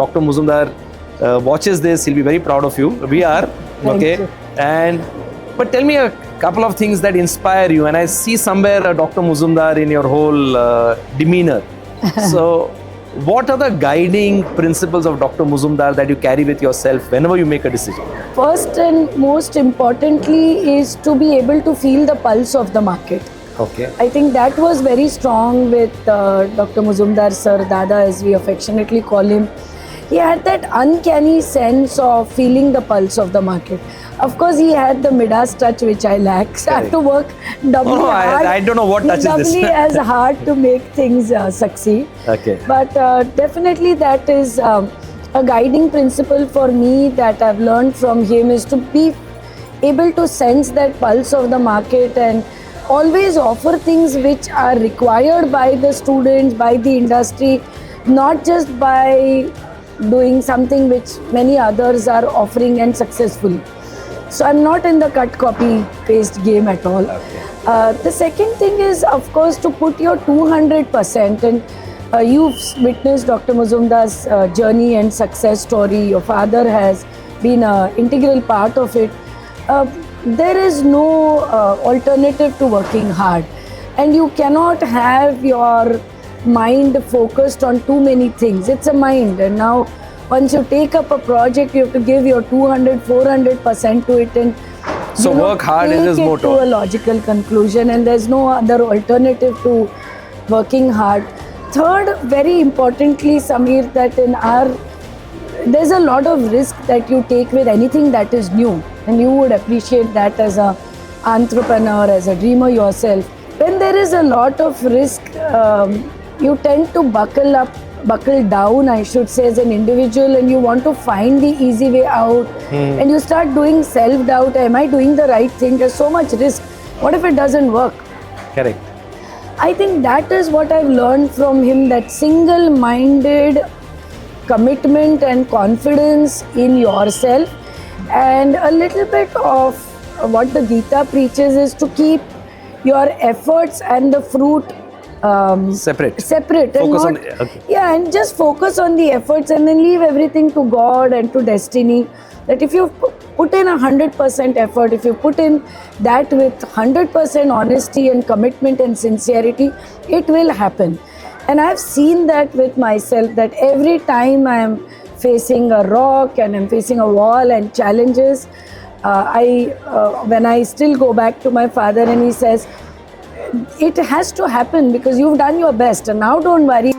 Dr. Muzumdar watches this, he'll be very proud of you. We are. Thank Okay. you. But tell me a couple of things that inspire you. And I see somewhere Dr. Muzumdar in your whole demeanor. So, what are the guiding principles of Dr. Muzumdar that you carry with yourself whenever you make a decision? First and most importantly is to be able to feel the pulse of the market. Okay. I think that was very strong with Dr. Muzumdar sir, Dada as we affectionately call him. He had that uncanny sense of feeling the pulse of the market. Of course, he had the Midas touch, which I lack. So I have to work doubly hard. I don't know what touch is this. Doubly as hard to make things succeed. Okay. But definitely that is a guiding principle for me that I've learned from him is to be able to sense that pulse of the market and always offer things which are required by the students, by the industry, not just by doing something which many others are offering and successfully. So I'm not in the cut, copy, paste game at all. Okay. The second thing is, of course, to put your 200%, and you've witnessed Dr. Muzumdar's journey and success story. Your father has been an integral part of it. There is no alternative to working hard, and you cannot have your mind focused on too many things. It's a mind, and now once you take up a project, you have to give your 200-400% to it, and So work hard is his take it motto. to a logical conclusion, and there's no other alternative to working hard. Third, very importantly, Samir, that there's a lot of risk that you take with anything that is new, and you would appreciate that as a entrepreneur, as a dreamer yourself. When there is a lot of risk, you tend to buckle down, I should say, as an individual, and you want to find the easy way out, and you start doing self-doubt. Am I doing the right thing? There's so much risk. What if it doesn't work? Correct. I think that is what I've learned from him, that single-minded commitment and confidence in yourself, and a little bit of what the Gita preaches is to keep your efforts and the fruit Separate. Focus on okay. Yeah, and just focus on the efforts and then leave everything to God and to destiny. That if you put in 100% effort, if you put in that with 100% honesty and commitment and sincerity, it will happen. And I've seen that with myself, that every time I am facing a rock and I'm facing a wall and challenges, when I still go back to my father and he says, it has to happen because you've done your best, and now don't worry.